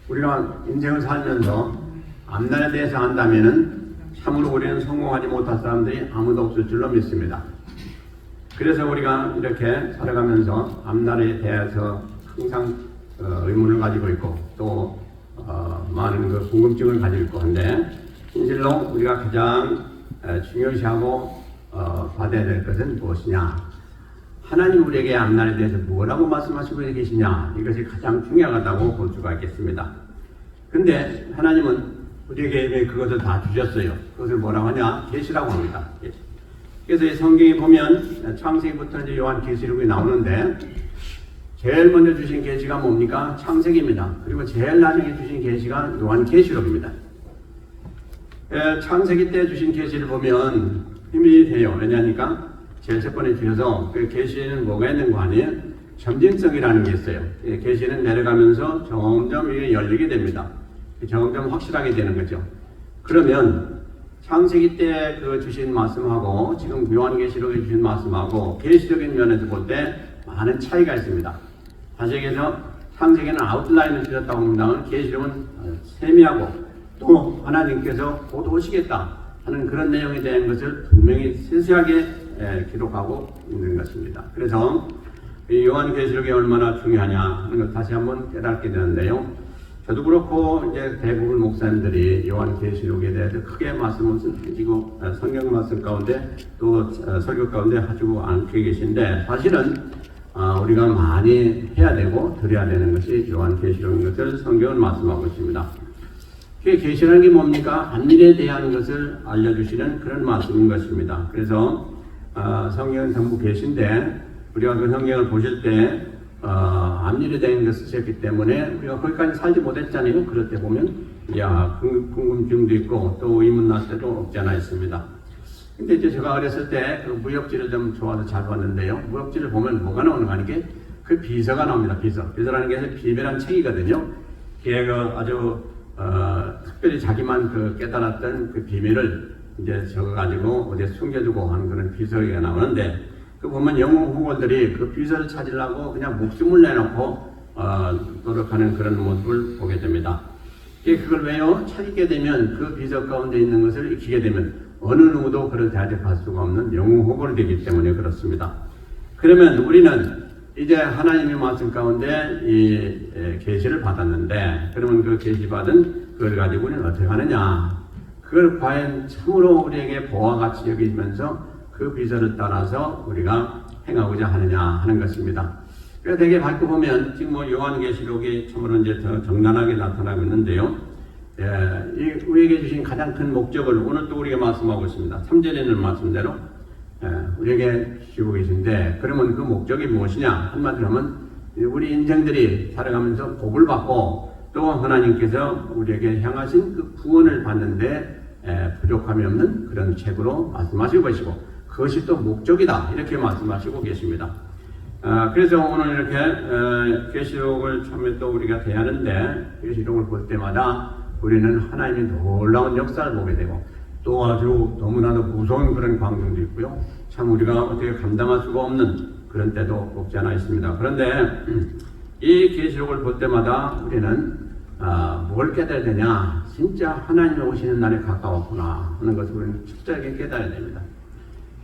우리가 인생을 살면서 앞날에 대해서 안다면은 참으로 우리는 성공하지 못할 사람들이 아무도 없을 줄로 믿습니다. 그래서 우리가 이렇게 살아가면서 앞날에 대해서 항상 의문을 가지고 있고 또 많은 그 궁금증을 가지고 있고 한데, 진실로 우리가 가장 중요시하고 받아야 될 것은 무엇이냐? 하나님 우리에게 앞날에 대해서 뭐라고 말씀하시고 계시냐? 이것이 가장 중요하다고 볼 수가 있겠습니다. 근데 하나님은 우리에게 그것을 다 주셨어요. 그것을 뭐라고 하냐? 계시라고 합니다. 그래서 이 성경에 보면 창세기부터 이제 요한계시록이 나오는데, 제일 먼저 주신 계시가 뭡니까? 창세기입니다. 그리고 제일 나중에 주신 계시가 요한계시록입니다. 창세기 때 주신 계시를 보면 힘이 돼요. 왜냐하니까 제일 첫 번에 주셔서 그 계시는 뭐가 있는 거 아니에요? 점진성이라는 게 있어요. 계시는 내려가면서 점점 이게 열리게 됩니다. 점점 확실하게 되는 거죠. 그러면 창세기 때 그 주신 말씀하고 지금 요한계시록에 주신 말씀하고 계시적인 면에서 볼 때 많은 차이가 있습니다. 다시 얘기해서 창세기는 아웃라인을 주셨다고 합니다만 계시록은 세미하고 또 하나님께서 곧 오시겠다 하는 그런 내용에 대한 것을 분명히 세세하게 기록하고 있는 것입니다. 그래서 이 요한계시록이 얼마나 중요하냐 하는 걸 다시 한번 깨닫게 되는데요. 저도 그렇고 이제 대부분 목사님들이 요한계시록에 대해서 크게 말씀을 해주고 성경 말씀 가운데 또 설교 가운데 하시고 않게 계신데, 사실은 우리가 많이 해야 되고 드려야 되는 것이 요한계시록인 것을 성경은 말씀하고 있습니다. 계시라는 게 뭡니까? 앞일에 대한 것을 알려주시는 그런 말씀인 것입니다. 그래서 성경은 전부 계신데 우리가 그 성경을 보실 때 앞일에 대한 것을 쓰셨기 때문에 우리가 거기까지 살지 못했잖아요. 그럴 때 보면 궁금증도 있고 또 의문 날 때도 없지 않아 있습니다. 근데 이제 제가 어렸을 때 그 무협지를 좀 좋아서 잘 봤는데요. 무협지를 보면 뭐가 나오는 거 아니게? 그 비서가 나옵니다. 비서라는 게 비밀한 책이거든요. 걔가 아주 특별히 자기만 그 깨달았던 그 비밀을 이제 적어가지고 어디에 숨겨두고 하는 그런 비서가 나오는데, 그 보면 영웅 후보들이 그 비서를 찾으려고 그냥 목숨을 내놓고 노력하는 그런 모습을 보게 됩니다. 그걸 왜요? 찾게 되면 그 비서 가운데 있는 것을 익히게 되면 어느 누구도 그를 대적할 수가 없는 영웅 후보가 되기 때문에 그렇습니다. 그러면 우리는 이제 하나님의 말씀 가운데 이 계시를 받았는데, 그러면 그 계시 받은 그걸 가지고 우리는 어떻게 하느냐? 그걸 과연 참으로 우리에게 보화 같이 여기면서 그 비서를 따라서 우리가 행하고자 하느냐 하는 것입니다. 그래서 되게 밝고 보면 지금 요한계시록이 참으로 이제 더 정난하게 나타나고 있는데요. 이 우리에게 주신 가장 큰 목적을 오늘 또 우리가 말씀하고 있습니다. 3절에 있는 말씀대로 우리에게 주시고 계신데, 그러면 그 목적이 무엇이냐? 한마디로 하면 우리 인생들이 살아가면서 복을 받고 또 하나님께서 우리에게 향하신 그 구원을 받는데 부족함이 없는 그런 책으로 말씀하시고 계시고, 그것이 또 목적이다 이렇게 말씀하시고 계십니다. 그래서 오늘 이렇게 계시록을 처음에 또 우리가 대하는데, 계시록을 볼 때마다 우리는 하나님의 놀라운 역사를 보게 되고 또 아주 너무나도 무서운 그런 광경도 있고요. 참 우리가 어떻게 감당할 수가 없는 그런 때도 없지 않아 있습니다. 그런데 이 계시록을 볼 때마다 우리는 뭘 깨달아야 되냐? 진짜 하나님이 오시는 날에 가까웠구나 하는 것을 우리는 철저하게 깨달아야 됩니다.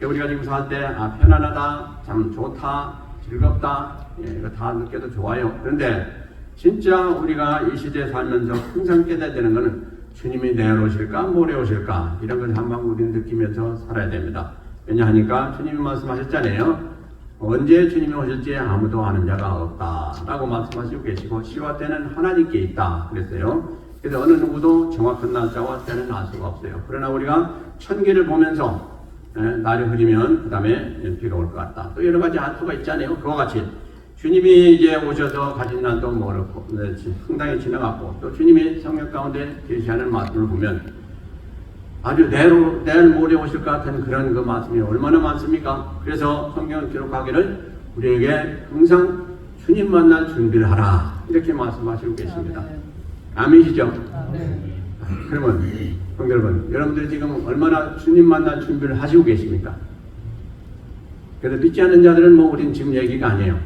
우리가 지금 살 때 편안하다, 참 좋다, 즐겁다, 이거 다 느껴도 좋아요. 그런데 진짜 우리가 이 시대에 살면서 항상 깨달아야 되는 것은 주님이 내일 오실까 모레 오실까 이런 걸 한번 우리는 느끼면서 살아야 됩니다. 왜냐하니까 주님이 말씀하셨잖아요. 언제 주님이 오실지 아무도 아는 자가 없다라고 말씀하시고 계시고 시와 때는 하나님께 있다 그랬어요. 그래서 어느 누구도 정확한 날짜와 때는 알 수가 없어요. 그러나 우리가 천계를 보면서 날이 흐리면 그 다음에 비가 올 것 같다. 또 여러 가지 알 수가 있잖아요. 그와 같이 주님이 이제 오셔서 가진 날도 멀었고 상당히 지나갔고 또 주님이 성경 가운데 계시하는 말씀을 보면 아주 내일 모레 오실 것 같은 그런 그 말씀이 얼마나 많습니까? 그래서 성경은 기록하기를 우리에게 항상 주님 만날 준비를 하라 이렇게 말씀하시고 계십니다. 아멘이시죠? 그러면 성도 여러분, 여러분들이 지금 얼마나 주님 만날 준비를 하시고 계십니까? 그래서 믿지 않는 자들은 우린 지금 얘기가 아니에요.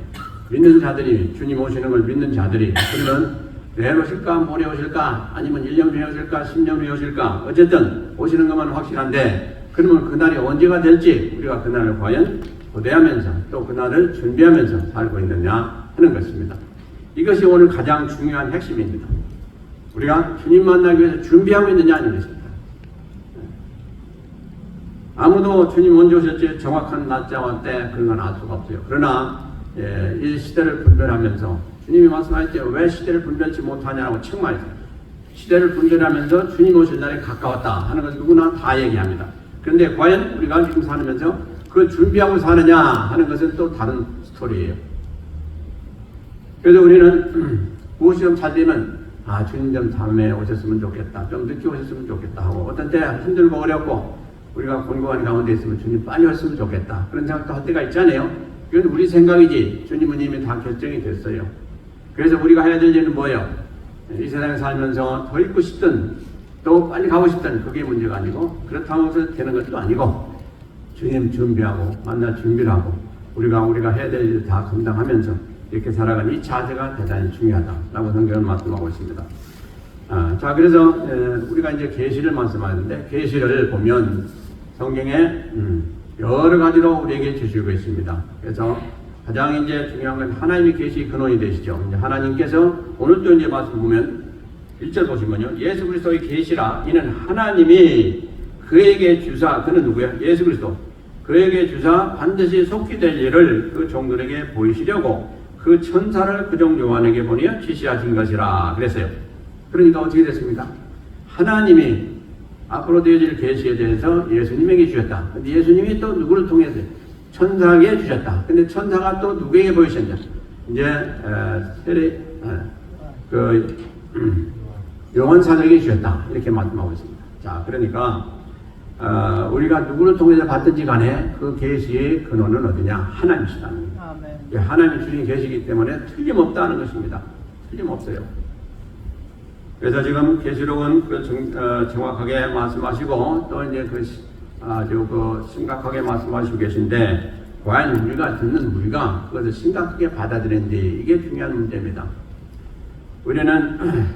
믿는 자들이, 주님 오시는 걸 믿는 자들이, 그러면 내일 오실까, 모레 오실까, 아니면 1년 후에 오실까, 10년 후에 오실까, 어쨌든 오시는 것만 확실한데, 그러면 그날이 언제가 될지 우리가 그날을 과연 고대하면서 또 그날을 준비하면서 살고 있느냐 하는 것입니다. 이것이 오늘 가장 중요한 핵심입니다. 우리가 주님 만나기 위해서 준비하고 있느냐 하는 것입니다. 아무도 주님 언제 오실지 정확한 날짜와 때 그런 건 알 수가 없어요. 그러나 이 시대를 분별하면서 주님이 말씀하실 때 왜 시대를 분별치 못하냐고 책망했어요. 시대를 분별하면서 주님 오실 날이 가까웠다 하는 것을 누구나 다 얘기합니다. 그런데 과연 우리가 지금 살면서 그걸 준비하고 사느냐 하는 것은 또 다른 스토리예요. 그래서 우리는 무엇이 좀 잘 되면 주님 좀 다음에 오셨으면 좋겠다, 좀 늦게 오셨으면 좋겠다 하고, 어떤 때 힘들고 어렵고 우리가 곤고한 가운데 있으면 주님 빨리 왔으면 좋겠다 그런 생각도 할 때가 있잖아요. 이건 우리 생각이지 주님은 이미 다 결정이 됐어요. 그래서 우리가 해야 될 일은 뭐예요? 이 세상에 살면서 더 있고 싶든 또 빨리 가고 싶든 그게 문제가 아니고, 그렇다고 해서 되는 것도 아니고, 주님 준비하고 만날 준비를 하고 우리가 해야 될 일을 다 감당하면서 이렇게 살아가는 이 자세가 대단히 중요하다라고 성경은 말씀하고 있습니다. 자, 그래서 우리가 이제 계시를 말씀하는데, 계시를 보면 성경에 여러 가지로 우리에게 주시고 있습니다. 그래서 가장 이제 중요한 건 하나님의 계시 근원이 되시죠. 이제 하나님께서 오늘도 이제 말씀 보면 1절 보시면요, 예수 그리스도의 계시라 이는 하나님이 그에게 주사, 그는 누구야? 예수 그리스도. 그에게 주사 반드시 속히 될 일을 그 종들에게 보이시려고 그 천사를 그종 요한에게 보내어 지시하신 것이라 그랬어요. 그러니까 어떻게 됐습니까? 하나님이 앞으로 되어질 계시에 대해서 예수님에게 주셨다. 근데 예수님이 또 누구를 통해서? 천사에게 주셨다. 근데 천사가 또 누구에게 보이셨냐? 이제 요한 사도에게 주셨다. 이렇게 말씀하고 있습니다. 자, 그러니까 우리가 누구를 통해서 받든지 간에 그 계시의 근원은 어디냐? 하나님이시라는 거예요. 하나님이 주신 계시이기 때문에 틀림없다는 것입니다. 틀림없어요. 그래서 지금 계시록은 정확하게 말씀하시고 또 이제 아주 심각하게 말씀하시고 계신데, 과연 우리가 듣는 우리가 그것을 심각하게 받아들이는지 이게 중요한 문제입니다. 우리는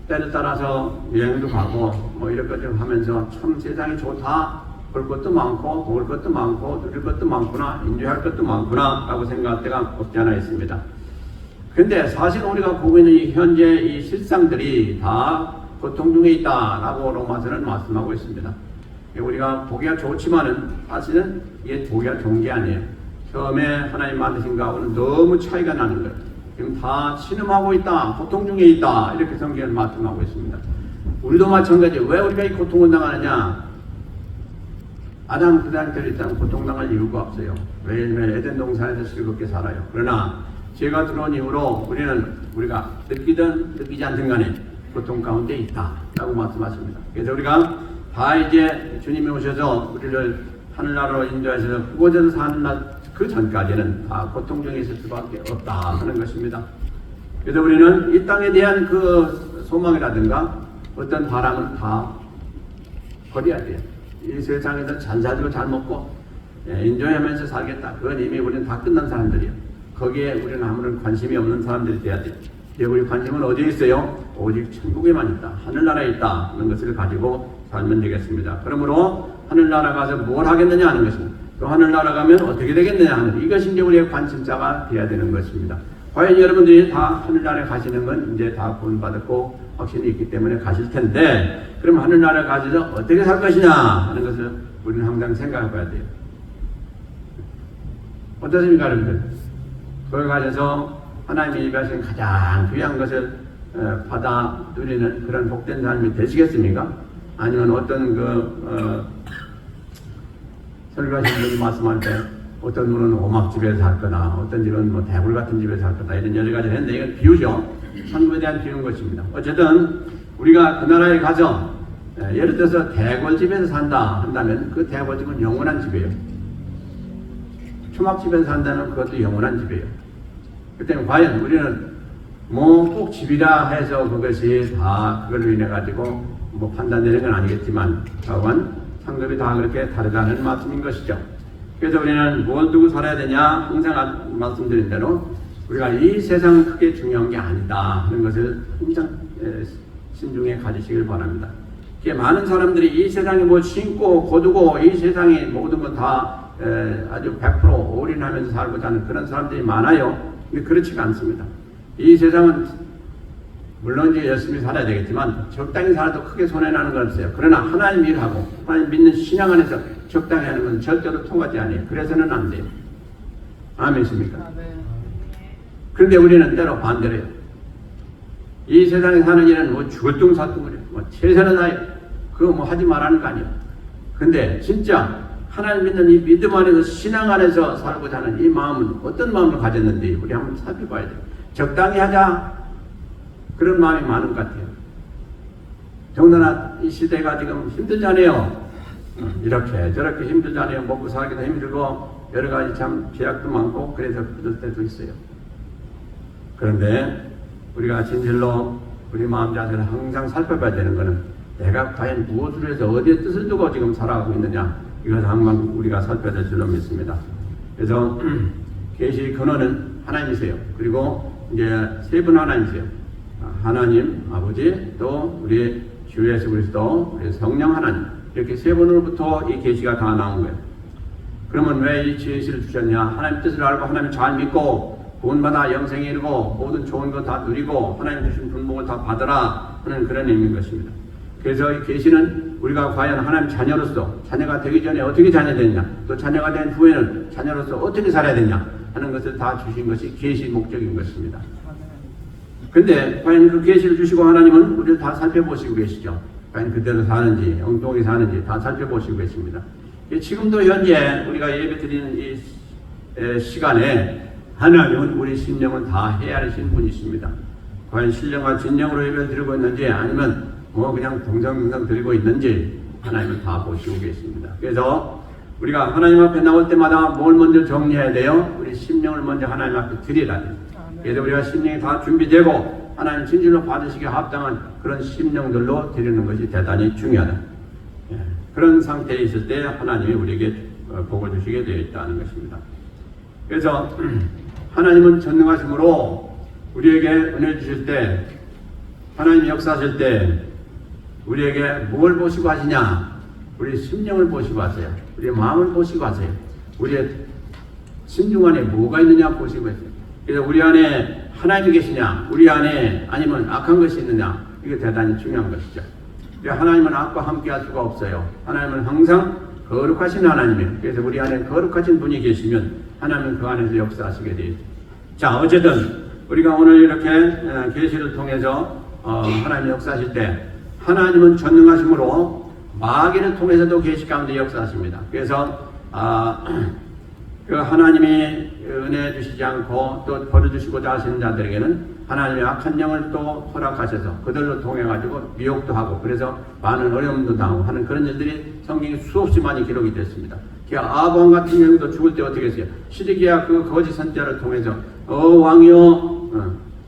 때를 따라서 여행도 가고 뭐 이런 것들 하면서 참 세상이 좋다, 볼 것도 많고 먹을 것도 많고 누릴 것도 많구나, 인조할 것도 많구나 라고 생각할 때가 없지 않아 있습니다. 근데 사실 우리가 보고 있는 이 현재 이 실상들이 다 고통 중에 있다라고 로마서는 말씀하고 있습니다. 우리가 보기가 좋지만은 사실은 이게 보기가 좋은 게 아니에요. 처음에 하나님 만드신 거하고는 너무 차이가 나는 거예요. 지금 다 신음하고 있다, 고통 중에 있다, 이렇게 성경은 말씀하고 있습니다. 우리도 마찬가지예요. 왜 우리가 이 고통을 당하느냐? 아담 그 단계를 일단 고통당할 이유가 없어요. 왜냐하면 에덴 동산에서 즐겁게 살아요. 그러나 죄가 들어온 이후로 우리가 느끼든 느끼지 않든 간에 고통 가운데 있다라고 말씀하십니다. 그래서 우리가 다 이제 주님이 오셔서 우리를 하늘나라로 인도하셔서 그곳에서 사는 날 그 전까지는 다 고통 중에 있을 수밖에 없다 하는 것입니다. 그래서 우리는 이 땅에 대한 그 소망이라든가 어떤 바람은 다 버려야 돼요. 이 세상에서 잘 살고 잘 먹고 인조하면서 살겠다. 그건 이미 우리는 다 끝난 사람들이에요. 거기에 우리는 아무런 관심이 없는 사람들이 돼야 돼요. 우리 관심은 어디에 있어요? 오직 천국에만 있다. 하늘나라에 있다. 하는 것을 가지고 살면 되겠습니다. 그러므로 하늘나라 가서 뭘 하겠느냐 하는 것입니다. 또 하늘나라 가면 어떻게 되겠느냐 하는, 이것이 이제 우리의 관심사가 되어야 되는 것입니다. 과연 여러분들이 다 하늘나라에 가시는 건 이제 다 구원받았고 확신이 있기 때문에 가실 텐데, 그럼 하늘나라에 가셔서 어떻게 살 것이냐 하는 것을 우리는 항상 생각해 봐야 돼요. 어떻습니까 여러분들? 거기 가셔서 하나님이 예비하신 가장 귀한 것을 받아 누리는 그런 복된 삶이 되시겠습니까? 아니면 어떤 설교하신 분이 말씀할 때 어떤 분은 오막집에서 살거나 어떤 집은 뭐 대굴 같은 집에서 살거나 이런 여러 가지를 했는데, 이건 비유죠. 천국에 대한 비유인 것입니다. 어쨌든 우리가 그 나라에 가서 예를 들어서 대궐집에서 산다 한다면 그 대궐집은 영원한 집이에요. 초막집에서 산다면 그것도 영원한 집이에요. 그 때문에 과연 우리는 뭐 꼭 집이라 해서 그것이 다 그걸로 인해 가지고 뭐 판단되는 건 아니겠지만 과연 상급이 다 그렇게 다르다는 말씀인 것이죠. 그래서 우리는 뭘 두고 살아야 되냐? 항상 말씀드린 대로 우리가 이 세상은 크게 중요한 게 아니다 하는 것을 항상 신중에 가지시길 바랍니다. 많은 사람들이 이 세상에 뭐 신고 거두고 이 세상에 모든 것 다 아주 100% 올인하면서 살고자 하는 그런 사람들이 많아요. 근데 그렇지가 않습니다. 이 세상은 물론 이제 열심히 살아야 되겠지만 적당히 살아도 크게 손해나는 건 없어요. 그러나 하나님 일하고 하나님 믿는 신앙 안에서 적당히 하는 건 절대로 통하지 않아요. 그래서는 안 돼요. 아멘입니까? 그런데 우리는 때로 반대로 해요. 이 세상에 사는 일은 뭐 죽을 둥 살 둥이래요. 뭐 최선을 다해요. 그거 뭐 하지 말라는 거 아니에요. 근데 진짜 하나님 믿는 이 믿음 안에서 신앙 안에서 살고자 하는 이 마음은 어떤 마음을 가졌는지 우리 한번 살펴봐야 돼요. 적당히 하자 그런 마음이 많은 것 같아요. 더군다나 이 시대가 지금 힘들잖아요. 이렇게 저렇게 힘들잖아요. 먹고 살기도 힘들고 여러 가지 참 제약도 많고 그래서 그럴 때도 있어요. 그런데 우리가 진실로 우리 마음 자세를 항상 살펴봐야 되는 것은 내가 과연 무엇을 해서 어디에 뜻을 두고 지금 살아가고 있느냐 이것을 항상 우리가 살펴야 될 줄로 믿습니다. 그래서 계시 근원은 하나님이세요. 그리고 이제 세 분 하나님이세요. 하나님 아버지 또 우리 주 예수 그리스도 우리 성령 하나님 이렇게 세 분으로부터 이 계시가 다 나온 거예요. 그러면 왜 이 계시를 주셨냐? 하나님 뜻을 알고 하나님 잘 믿고 구원받아 영생에 이르고 모든 좋은 거 다 누리고 하나님 주신 분복을 다 받으라 하는 그런 의미인 것입니다. 그래서 이 계시는 우리가 과연 하나님 자녀로서 자녀가 되기 전에 어떻게 자녀 됐냐 또 자녀가 된 후에는 자녀로서 어떻게 살아야 되냐 하는 것을 다 주신 것이 계시 목적인 것입니다. 근데 과연 그 계시를 주시고 하나님은 우리를 다 살펴보시고 계시죠. 과연 그대로 사는지 엉뚱하게 사는지 다 살펴보시고 계십니다. 지금도 현재 우리가 예배 드리는 이 시간에 하나님은 우리 심령을 다 헤아리신 분이십니다. 과연 신령과 진령으로 예배를 드리고 있는지 아니면 뭐 그냥 동정동정 드리고 있는지 하나님은 다 보시고 계십니다. 그래서 우리가 하나님 앞에 나올 때마다 뭘 먼저 정리해야 돼요? 우리 심령을 먼저 하나님 앞에 드리라 돼요. 그래서 우리가 심령이 다 준비되고 하나님 진실로 받으시기에 합당한 그런 심령들로 드리는 것이 대단히 중요하다. 그런 상태에 있을 때 하나님이 우리에게 복을 주시게 되어 있다는 것입니다. 그래서 하나님은 전능하심으로 우리에게 은혜 주실 때 하나님이 역사하실 때 우리에게 뭘 보시고 하시냐? 우리 심령을 보시고 하세요. 우리의 마음을 보시고 하세요. 우리의 심중 안에 뭐가 있느냐 보시고 하세요. 그래서 우리 안에 하나님이 계시냐? 우리 안에 아니면 악한 것이 있느냐? 이게 대단히 중요한 것이죠. 하나님은 악과 함께 할 수가 없어요. 하나님은 항상 거룩하신 하나님이에요. 그래서 우리 안에 거룩하신 분이 계시면 하나님은 그 안에서 역사하시게 되죠. 자, 어쨌든 우리가 오늘 이렇게 계시를 통해서 하나님이 역사하실 때 하나님은 전능하심으로 마귀를 통해서도 계시 가운데 역사하십니다. 그래서 그 하나님이 은혜 주시지 않고 또 벌을 주시고자 하시는 자들에게는 하나님의 악한 영을 또 허락하셔서 그들로 통해가지고 미혹도 하고 그래서 많은 어려움도 당하고 하는 그런 일들이 성경에 수없이 많이 기록이 됐습니다. 아브람 같은 경우도 죽을 때 어떻게 했어요? 시드기야 그 거짓 선지자를 통해서 왕이여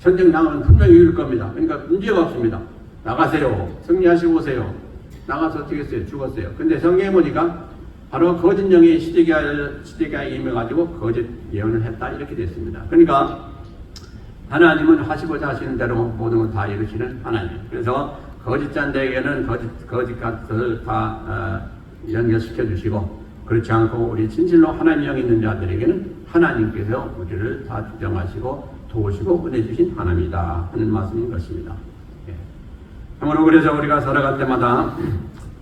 전쟁 나가면 분명히 이길 겁니다. 그러니까 문제가 없습니다. 나가세요. 승리하시고 오세요. 나가서 어떻게 했어요? 죽었어요. 근데 성경에 보니까 바로 거짓 영이 시드기야에 임해가지고 거짓 예언을 했다 이렇게 됐습니다. 그러니까 하나님은 하시고자 하시는 대로 모든 걸 다 이루시는 하나님. 그래서 거짓자들에게는 거짓 것을 다 연결시켜 주시고 그렇지 않고 우리 진실로 하나님 영 있는 자들에게는 하나님께서 우리를 다 주정하시고 도우시고 은혜 주신 하나님이다 하는 말씀인 것입니다. 그러므로 그래서 우리가 살아갈 때마다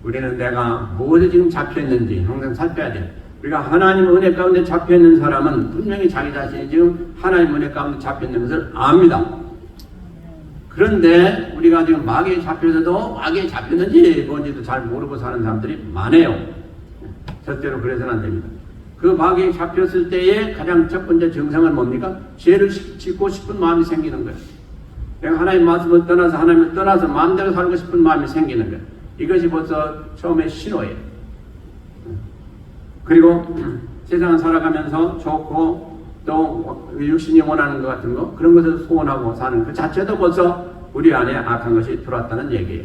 우리는 내가 무엇에 지금 잡혀있는지 항상 살펴야 돼요. 우리가 하나님 은혜 가운데 잡혀있는 사람은 분명히 자기 자신이 지금 하나님 은혜 가운데 잡혀있는 것을 압니다. 그런데 우리가 지금 마귀에 잡혀서도 마귀에 잡혔는지 뭔지도 잘 모르고 사는 사람들이 많아요. 절대로 그래서는 안 됩니다. 그 마귀에 잡혔을 때의 가장 첫 번째 증상은 뭡니까? 죄를 짓고 싶은 마음이 생기는 거예요. 내가 하나님 말씀을 떠나서 하나님을 떠나서 마음대로 살고 싶은 마음이 생기는 거예요. 이것이 벌써 처음에 신호예요. 그리고 세상을 살아가면서 좋고 또 육신이 원하는 것 같은 거 그런 것을 소원하고 사는 그 자체도 벌써 우리 안에 악한 것이 들어왔다는 얘기예요.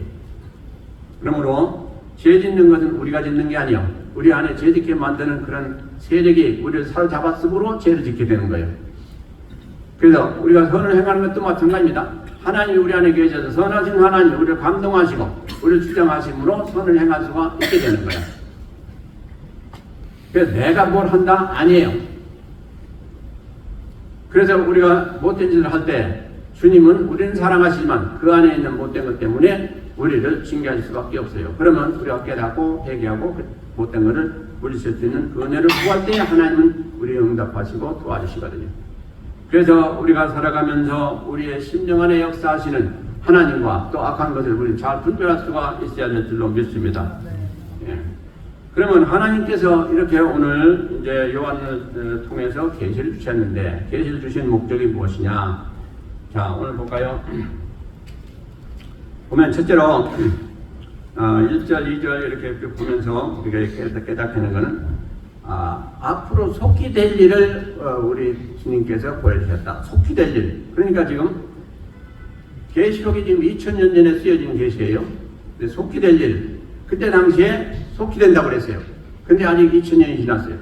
그러므로 죄 짓는 것은 우리가 짓는 게 아니에요. 우리 안에 죄 짓게 만드는 그런 세력이 우리를 사로잡았으므로 죄를 짓게 되는 거예요. 그래서 우리가 선을 행하는 것도 마찬가지입니다. 하나님이 우리 안에 계셔서 선하신 하나님 우리를 감동하시고 우리를 주장하심으로 선을 행할 수가 있게 되는 거야. 그래서 내가 뭘 한다? 아니에요. 그래서 우리가 못된 짓을 할 때 주님은 우리는 사랑하시지만 그 안에 있는 못된 것 때문에 우리를 징계할 수밖에 없어요. 그러면 우리가 깨닫고 회개하고 못된 것을 물리칠 수 있는 그 은혜를 구할 때 하나님은 우리를 응답하시고 도와주시거든요. 그래서 우리가 살아가면서 우리의 심령 안에 역사하시는 하나님과 또 악한 것을 우리는 잘 분별할 수가 있어야 될 줄로 믿습니다. 예. 그러면 하나님께서 이렇게 오늘 이제 요한을 통해서 계시를 주셨는데 계시를 주신 목적이 무엇이냐? 자, 오늘 볼까요? 보면 첫째로 1절, 2절 이렇게 보면서 우리가 깨닫는 것은 앞으로 속히 될 일을 우리 주님께서 보여주셨다. 속히 될 일. 그러니까 지금 계시록이 지금 2000년 전에 쓰여진 계시예요. 근데 속히 될 일. 그때 당시에 속히 된다고 그랬어요. 근데 아직 2000년이 지났어요.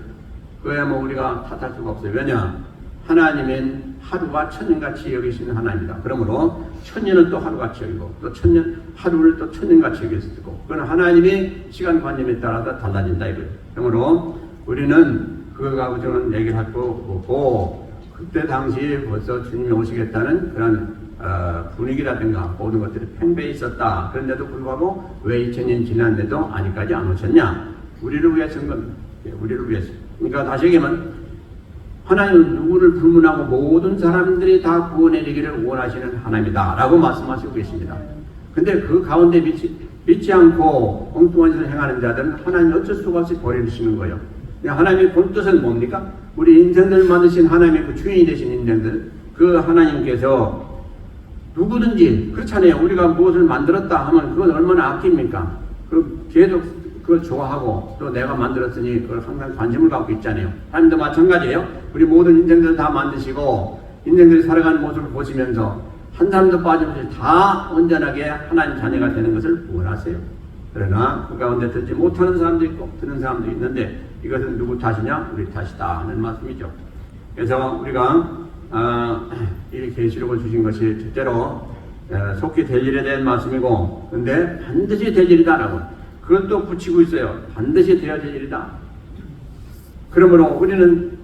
그거야 뭐 우리가 탓할 수가 없어요. 왜냐? 하나님은 하루가 천년같이 여기시는 하나님이다. 그러므로 천년은 또 하루같이 여기고 또 천년 하루를 또 천년같이 여길 수 있고 그건 하나님의 시간관념에 따라서 달라진다 이거예요. 그러므로 우리는 그거 가지고 저는 얘기를 할 거 없고 그때 당시에 벌써 주님이 오시겠다는 그런 분위기라든가 모든 것들이 팽배해 있었다. 그런데도 불구하고 왜 2000년 지났는데도 아직까지 안 오셨냐? 우리를 위해서 겁니다. 우리를 위해서. 그러니까 다시 얘기하면 하나님은 누구를 불문하고 모든 사람들이 다 구원해내기를 원하시는 하나님이다 라고 말씀하시고 계십니다. 근데 그 가운데 믿지 않고 엉뚱한 짓을 행하는 자들은 하나님이 어쩔 수가 없이 버리시는 거예요. 하나님의 본뜻은 뭡니까? 우리 인생들 만드신 하나님의 그 주인이 되신 인생들 그 하나님께서 누구든지 그렇잖아요. 우리가 무엇을 만들었다 하면 그건 얼마나 아낍니까? 계속 그걸 좋아하고 또 내가 만들었으니 그걸 항상 관심을 갖고 있잖아요. 하나님도 마찬가지예요. 우리 모든 인생들 다 만드시고 인생들이 살아가는 모습을 보시면서 한 사람도 빠짐없이 다 온전하게 하나님 자녀가 되는 것을 원하세요. 그러나 그 가운데 듣지 못하는 사람도 있고 듣는 사람도 있는데 이것은 누구 탓이냐? 우리 탓이다 하는 말씀이죠. 그래서 우리가 이 계시록을 주신 것이 첫째로 속히 될 일에 대한 말씀이고 근데 반드시 될 일이다라고 그것도 붙이고 있어요. 반드시 되어질 일이다. 그러므로 우리는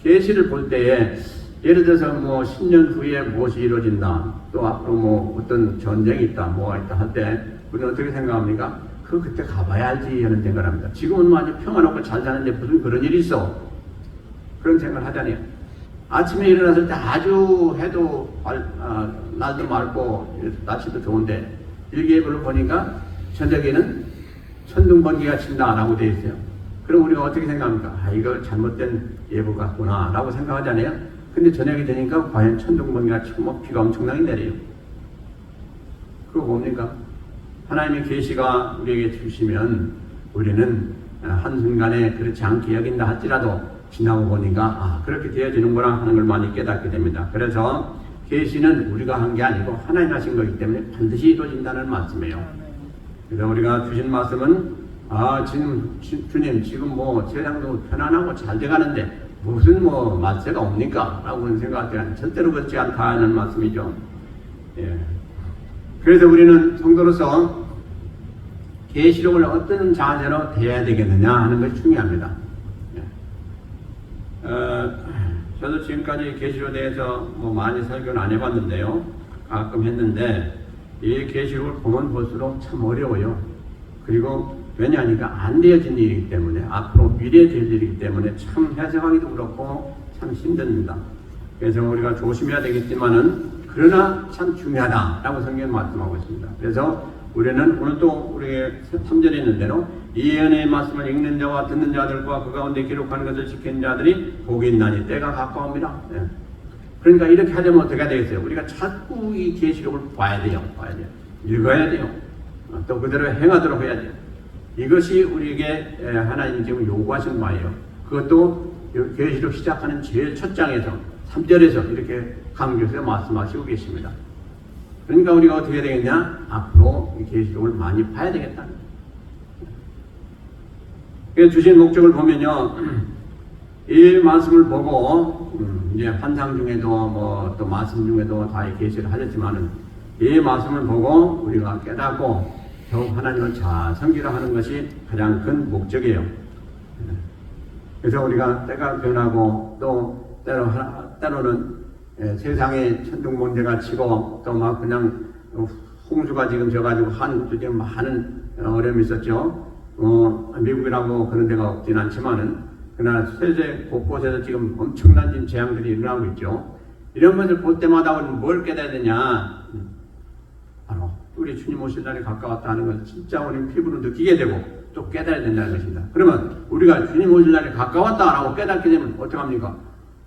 계시를 볼 때에 예를 들어서 뭐 10년 후에 무엇이 이루어진다. 또 앞으로 뭐 어떤 전쟁이 있다. 뭐가 있다 할 때 우리는 어떻게 생각합니까? 그때 가봐야 알지 하는 생각을 합니다. 지금은 뭐 아주 평안하고 잘 사는데 무슨 그런 일이 있어. 그런 생각을 하잖아요. 아침에 일어났을 때 아주 해도 날도 맑고 날씨도 좋은데 일기예보를 보니까 저녁에는 천둥번개가 친다라고 되어 있어요. 그럼 우리가 어떻게 생각합니까? 이거 잘못된 예보 같구나 라고 생각하잖아요. 근데 저녁이 되니까 과연 천둥번개가 치고 뭐 비가 엄청나게 내려요. 그거 뭡니까? 하나님의 계시가 우리에게 주시면 우리는 한순간에 그렇지 않게 여긴다 할지라도 지나고 보니까 그렇게 되어지는구나 하는 걸 많이 깨닫게 됩니다. 그래서 계시는 우리가 한 게 아니고 하나님 하신 거기 때문에 반드시 이루어진다는 말씀이에요. 그래서 우리가 주신 말씀은 주님 지금 뭐 세상도 편안하고 잘 돼가는데 무슨 뭐 말세가 옵니까? 라고 생각할 때는 절대로 그렇지 않다 하는 말씀이죠. 예. 그래서 우리는 성도로서 계시록을 어떤 자세로 대해야 되겠느냐 하는 것이 중요합니다. 저도 지금까지 계시록에 대해서 뭐 많이 설교는 안 해봤는데요. 가끔 했는데 이 계시록을 보면 볼수록 참 어려워요. 그리고 왜냐하니까 안 되어진 일이기 때문에 앞으로 미래에 될 일이기 때문에 참 해석하기도 그렇고 참 힘듭니다. 그래서 우리가 조심해야 되겠지만은 그러나 참 중요하다라고 성경은 말씀하고 있습니다. 그래서 우리는 오늘 또 우리의 3절에 있는 대로 이 예언의 말씀을 읽는 자와 듣는 자들과 그 가운데 기록하는 것을 지키는 자들이 복이 있나니 때가 가까웁니다. 네. 그러니까 이렇게 하려면 어떻게 해야 되겠어요? 우리가 자꾸 이 계시록을 봐야 돼요. 읽어야 돼요. 또 그대로 행하도록 해야 돼요. 이것이 우리에게 하나님 지금 요구하신 바예요. 그것도 계시록 시작하는 제일 첫 장에서 3절에서 이렇게 강조해서 말씀하시고 계십니다. 그러니까 우리가 어떻게 해야 되겠냐? 앞으로 이 계시록을 많이 봐야 되겠다. 그래서 주신 목적을 보면요. 이 말씀을 보고 이제 환상 중에도 뭐 또 말씀 중에도 다 계시를 하셨지만은 이 말씀을 보고 우리가 깨닫고 더욱 하나님을 잘 섬기려 하는 것이 가장 큰 목적이에요. 그래서 우리가 때가 변하고 또 때로는 세상에 천둥번개가 치고 또 막 그냥 홍수가 지금 져가지고 한국도 지금 많은 어려움이 있었죠. 미국이라고 그런 데가 없진 않지만은 그러나 세계 곳곳에서 지금 엄청난 지금 재앙들이 일어나고 있죠. 이런 것을 볼 때마다 우리는 뭘 깨달아야 되냐? 바로 우리 주님 오실 날이 가까웠다 하는 것을 진짜 우리 피부로 느끼게 되고 또 깨달아야 된다는 것입니다. 그러면 우리가 주님 오실 날이 가까웠다라고 깨닫게 되면 어떡합니까?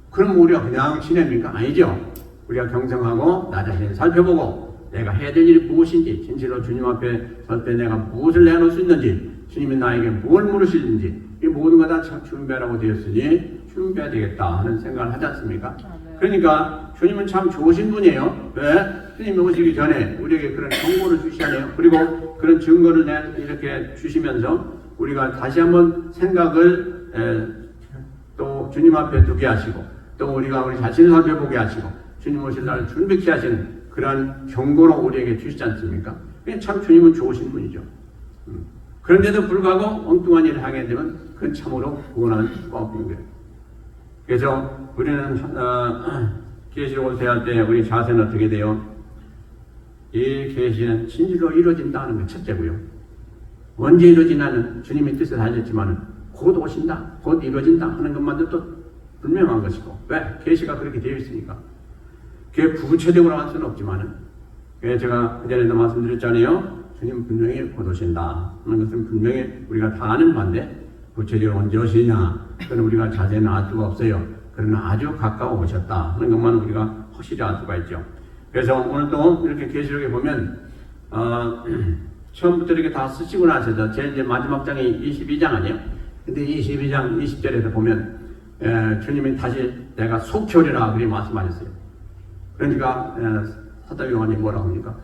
그럼 우리가 그냥 지냅니까? 아니죠. 우리가 경성하고 나 자신을 살펴보고 내가 해야 될 일이 무엇인지, 진실로 주님 앞에 설 때 내가 무엇을 내놓을 수 있는지, 주님이 나에게 뭘 물으시는지, 이 모든 거 다 준비하라고 되었으니 준비해야 되겠다 하는 생각을 하지 않습니까? 그러니까 주님은 참 좋으신 분이에요. 왜? 주님이 오시기 전에 우리에게 그런 정보를 주시잖아요. 그리고 그런 증거를 이렇게 주시면서 우리가 다시 한번 생각을 또 주님 앞에 두게 하시고 또 우리가 우리 자신을 살펴보게 하시고 주님 오실 날을 준비케 하시는 그런 경고로 우리에게 주시지 않습니까? 참 주님은 좋으신 분이죠. 그런데도 불구하고 엉뚱한 일을 하게 되면 그건 참으로 구원할 수가 없는 거예요. 그래서 우리는 계시록을 대할 때 우리 자세는 어떻게 돼요? 이 계시는 진실로 이루어진다는 게 첫째고요. 언제 이루어지냐는 주님의 뜻을 알렸지만 곧 오신다, 곧 이루어진다 하는 것만도 또 분명한 것이고 왜? 계시가 그렇게 되어 있으니까. 그게 구체적으로 할 수는 없지만은 제가 그전에도 말씀드렸잖아요. 주님 분명히 곧 오신다 하는 것은 분명히 우리가 다 아는 바인데 구체적으로 언제 오시냐 그건 우리가 자세는 알 수가 없어요. 그러나 아주 가까워 오셨다 하는 것만 우리가 확실히 알 수가 있죠. 그래서 오늘 또 이렇게 계시록에 보면 처음부터 이렇게 다 쓰시고 나셔서 제일 이제 마지막 장이 22장 아니에요? 근데 22장 20절에서 보면 주님이 다시 내가 속히 오리라 그렇게 말씀하셨어요. 그러니까 사도 요한이 뭐라고 합니까?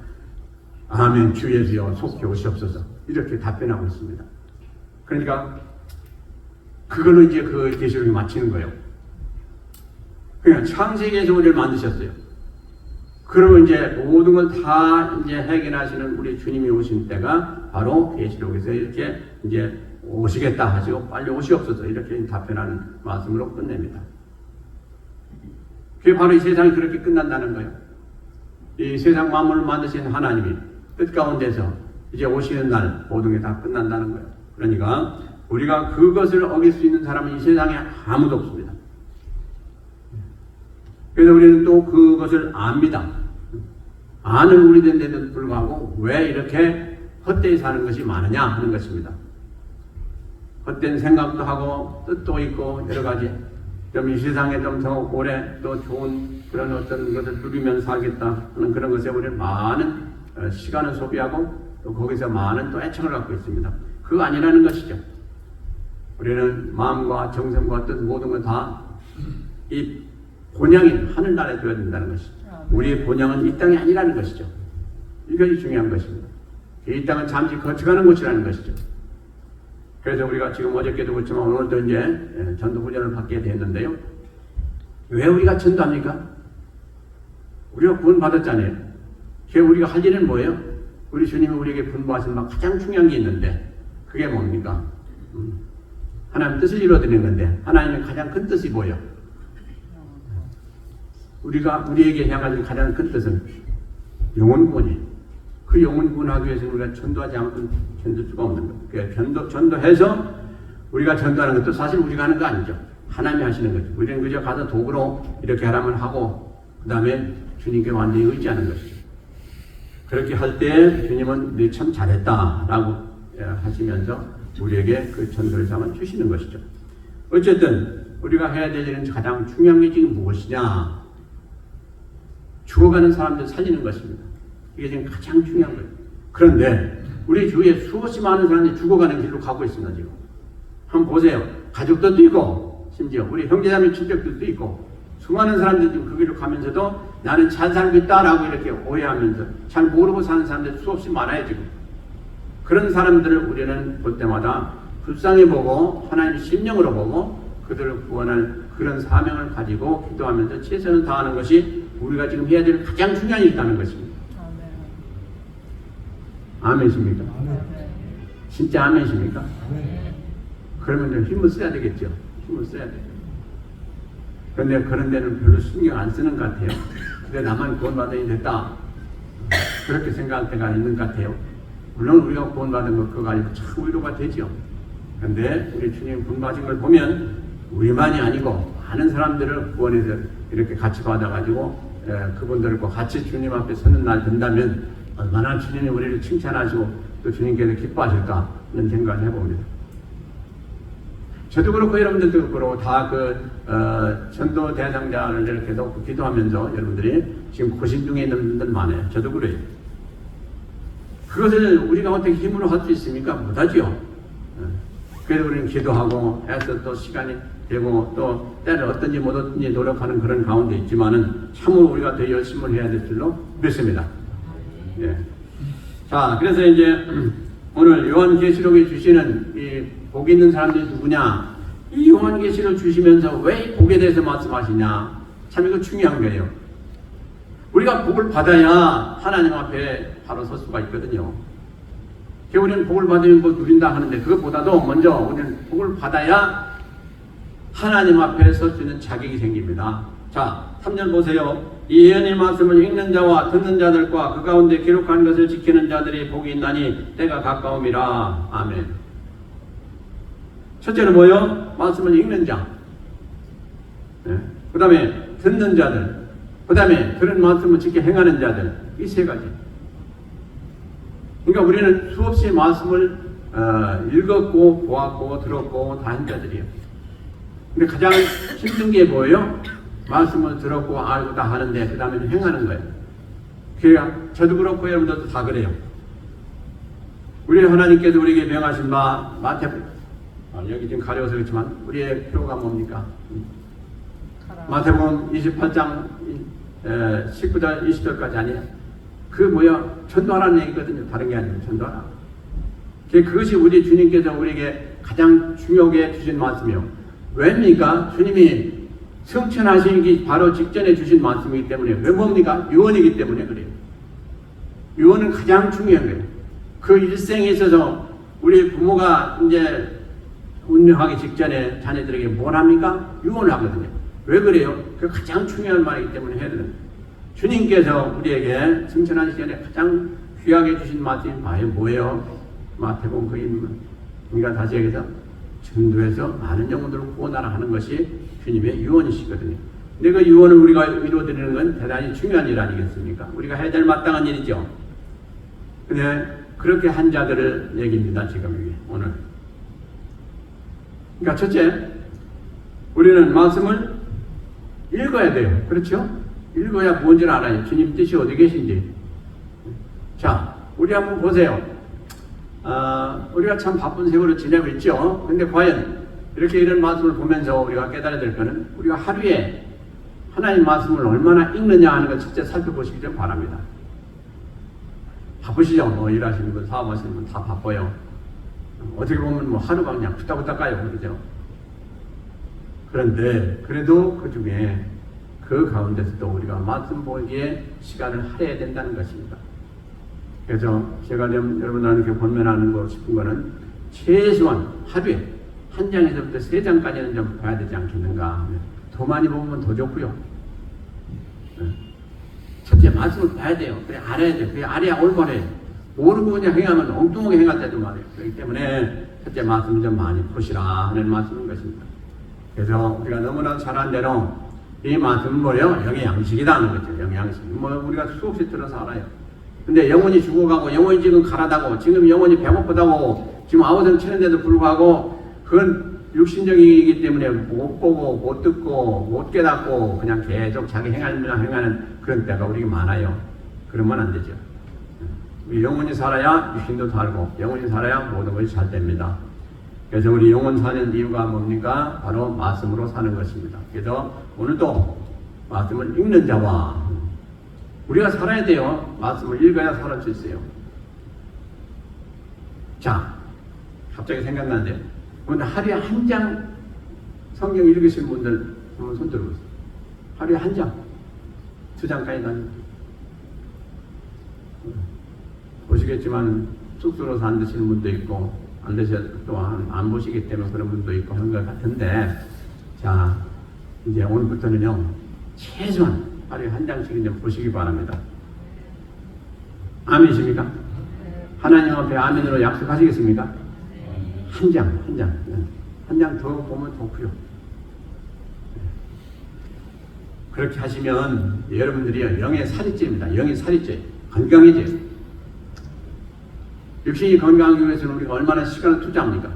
아멘 주 예수여 속히 오시옵소서 이렇게 답변하고 있습니다. 그러니까 그걸로 이제 그 계시록이 마치는 거예요. 그냥 창세기에서 우리를 만드셨어요. 그러면 이제 모든 걸 다 이제 해결하시는 우리 주님이 오신 때가 바로 계시록에서 이렇게 이제 오시겠다 하시고 빨리 오시옵소서 이렇게 답변하는 말씀으로 끝냅니다. 그게 바로 이 세상이 그렇게 끝난다는 거예요. 이 세상 만물을 만드신 하나님이 뜻 가운데서 이제 오시는 날 모든 게 다 끝난다는 거예요. 그러니까 우리가 그것을 어길 수 있는 사람은 이 세상에 아무도 없습니다. 그래서 우리는 또 그것을 압니다. 아는 우리들인데도 불구하고 왜 이렇게 헛되이 사는 것이 많으냐 하는 것입니다. 헛된 생각도 하고 뜻도 있고 여러 가지 좀 이 세상에 좀 더 오래 또 좋은 그런 어떤 것을 누리면서 살겠다 하는 그런 것에 우리는 많은 시간을 소비하고 또 거기서 많은 또 애착을 갖고 있습니다. 그거 아니라는 것이죠. 우리는 마음과 정성과 뜻 모든 건 다 이 본향인 하늘나라에 둬야 된다는 것이죠. 우리의 본향은 이 땅이 아니라는 것이죠. 이것이 중요한 것입니다. 이 땅은 잠시 거쳐가는 곳이라는 것이죠. 그래서 우리가 지금 어저께도 그렇지만 오늘도 이제 전도 훈련을 받게 됐는데요. 왜 우리가 전도합니까? 우리가 구원 받았잖아요. 그게 우리가 할 일은 뭐예요? 우리 주님이 우리에게 분부하신 가장 중요한 게 있는데 그게 뭡니까? 하나님 뜻을 이루어드리는 건데 하나님의 가장 큰 뜻이 뭐예요? 우리에게 향하신 가장 큰 뜻은 영혼구원이에요. 그 영혼구원하기 위해서는 우리가 전도하지 않고는 견딜 수가 없는 거예요. 그러니까 전도해서 우리가 전도하는 것도 사실 우리가 하는 거 아니죠. 하나님이 하시는 거죠. 우리는 그저 가서 도구로 이렇게 하라면 하고 그 다음에 주님께 완전히 의지하는 것이죠. 그렇게 할 때 주님은 네 참 잘했다라고 하시면서 우리에게 그 전도의 상을 주시는 것이죠. 어쨌든 우리가 해야 될 일은 가장 중요한 게 지금 무엇이냐? 죽어가는 사람들 살리는 것입니다. 이게 지금 가장 중요한 거예요. 그런데 우리 주위에 수없이 많은 사람들이 죽어가는 길로 가고 있습니다. 지금 한번 보세요. 가족들도 있고 심지어 우리 형제자매 친척들도 있고 수많은 사람들이 지금 그 길로 가면서도 나는 잘 살고 있다라고 이렇게 오해하면서 잘 모르고 사는 사람들이 수없이 많아요. 지금 그런 사람들을 우리는 볼 때마다 불쌍히 보고 하나님의 심령으로 보고 그들을 구원할 그런 사명을 가지고 기도하면서 최선을 다하는 것이 우리가 지금 해야 될 가장 중요한 일이라는 것입니다. 아멘이십니까? 진짜 아멘이십니까? 그러면 좀 힘을 써야 되겠죠. 힘을 써야 돼요. 그런데 그런 데는 별로 신경 안 쓰는 것 같아요. 근데 나만 구원받으니 됐다. 그렇게 생각할 때가 있는 것 같아요. 물론 우리가 구원받은 것 그거 가지고 참 위로가 되죠. 그런데 우리 주님 구원받은 걸 보면 우리만이 아니고 많은 사람들을 구원해서 이렇게 같이 받아가지고 그분들과 같이 주님 앞에 서는 날 된다면 얼마나 주님이 우리를 칭찬하시고 또 주님께서 기뻐하실까 이런 생각을 해봅니다. 저도 그렇고 여러분들도 그렇고 다 전도 대상자를 이렇게 놓고 기도하면서 여러분들이 지금 고심 중에 있는 분들 많아요. 저도 그래요. 그것을 우리가 어떻게 힘으로 할 수 있습니까? 못하죠. 그래서 우리는 기도하고 해서 또 시간이 되고 또 때를 어떤지 못 어떤지 노력하는 그런 가운데 있지만은 참으로 우리가 더 열심을 해야 될 줄로 믿습니다. 예. 자, 그래서 이제 오늘 요한계시록에 주시는 이 복 있는 사람들이 누구냐? 이 요한계시록을 주시면서 왜 이 복에 대해서 말씀하시냐? 참 이거 중요한 거예요. 우리가 복을 받아야 하나님 앞에 바로 설 수가 있거든요. 우리는 복을 받으면 뭐 누린다 하는데 그것보다도 먼저 우리는 복을 받아야 하나님 앞에 설 수 있는 자격이 생깁니다. 자, 3절 보세요. 이 예언의 말씀을 읽는 자와 듣는 자들과 그 가운데 기록한 것을 지키는 자들이 복이 있나니 때가 가까움이라. 아멘. 첫째는 뭐요? 말씀을 읽는 자. 그 다음에 듣는 자들. 그 다음에 그런 말씀을 지켜 행하는 자들. 이 세 가지. 그러니까 우리는 수없이 말씀을 읽었고 보았고 들었고 다 한 자들이에요. 근데 가장 힘든 게 뭐예요? 말씀을 들었고 알고 다 하는데 그 다음에는 행하는 거예요. 그러니까 저도 그렇고 여러분들도 다 그래요. 우리 하나님께서 우리에게 명하신 바 여기 지금 가려워서 그렇지만 우리의 표가 뭡니까? 마태복음 28장 19절 20절까지 아니에요? 그 뭐야? 전도하라는 얘기거든요. 다른 게 아니고 전도하라. 그것이 우리 주님께서 우리에게 가장 중요하게 주신 말씀이에요. 왜입니까? 주님이 성천하시기 바로 직전에 주신 말씀이기 때문에. 왜 뭡니까? 유언이기 때문에 그래요. 유언은 가장 중요한 거예요. 그 일생에 있어서 우리 부모가 이제 운명하기 직전에 자녀들에게 뭘 합니까? 유언을 하거든요. 왜 그래요? 그 가장 중요한 말이기 때문에 해야 되는 거예요. 주님께서 우리에게 성천하시기 전에 가장 귀하게 주신 말씀이 뭐예요? 마태복음 그러니까 다시 얘기해서 전도해서 많은 영혼들을 구원하라 하는 것이 주님의 유언이시거든요. 근데 그 유언을 우리가 이루어드리는 건 대단히 중요한 일 아니겠습니까? 우리가 해야 될 마땅한 일이죠. 근데 그렇게 한 자들을 얘기입니다. 지금 이게 오늘. 그러니까 첫째, 우리는 말씀을 읽어야 돼요. 그렇죠? 읽어야 뭔지를 알아요. 주님 뜻이 어디 계신지. 자, 우리 한번 보세요. 우리가 참 바쁜 세월을 지내고 있죠. 근데 과연 이렇게 이런 말씀을 보면서 우리가 깨달아야 될 것은 우리가 하루에 하나님 말씀을 얼마나 읽느냐 하는 걸 직접 살펴보시기 좀 바랍니다. 바쁘시죠? 뭐 일하시는 분, 사업하시는 분 다 바빠요. 어떻게 보면 뭐 하루가 그냥 후딱후딱 가요. 그러죠? 그런데 그래도 그 중에 그 가운데서도 우리가 말씀 보기에 시간을 할애해야 된다는 것입니다. 그래서 제가 여러분들한테 권면하고 싶은 거는 최소한 하루에 한 장에서부터 세 장까지는 좀 봐야 되지 않겠는가. 더 많이 보면 더 좋고요. 첫째 말씀을 봐야 돼요. 그래 알아야 돼요. 그래 알아야 올바래요. 모르고 그냥 행하면 엉뚱하게 행할 때도 말이에요. 그렇기 때문에 첫째 말씀을 좀 많이 보시라 하는 말씀인 것입니다. 그래서 우리가 너무나 잘한 대로 이 말씀은 뭐예요? 영의 양식이다 하는 거죠. 영의 양식. 뭐 우리가 수없이 들어서 알아요. 근데 영혼이 죽어가고 영혼이 지금 가라다고 지금 영혼이 배고프다고 지금 아우성 치는데도 불구하고 그건 육신적이기 때문에 못 보고 못 듣고 못 깨닫고 그냥 계속 자기 행하는 그런 때가 우리가 많아요. 그러면 안 되죠. 우리 영혼이 살아야 육신도 살고 영혼이 살아야 모든 것이 잘 됩니다. 그래서 우리 영혼 사는 이유가 뭡니까? 바로 말씀으로 사는 것입니다. 그래서 오늘도 말씀을 읽는 자와 우리가 살아야 돼요. 말씀을 읽어야 살 수 있어요. 자, 갑자기 생각나는데 오늘 하루에 한 장 성경 읽으시는 분들 한번 손 들어보세요. 하루에 한 장, 두 장까지 다니. 보시겠지만 쑥스러워서 안 드시는 분도 있고 안 드셔도 또한 안 보시기 때문에 그런 분도 있고 하는 것 같은데, 자 이제 오늘부터는요 최소한 하루에 한 장씩 이제 보시기 바랍니다. 아멘이십니까? 하나님 앞에 아멘으로 약속하시겠습니까? 한 장, 한 장 더 보면 좋고요. 그렇게 하시면 여러분들이 영의 살이죄입니다. 영의 살이죄, 건강해져요. 육신이 건강하기 위해서는 우리가 얼마나 시간을 투자합니까?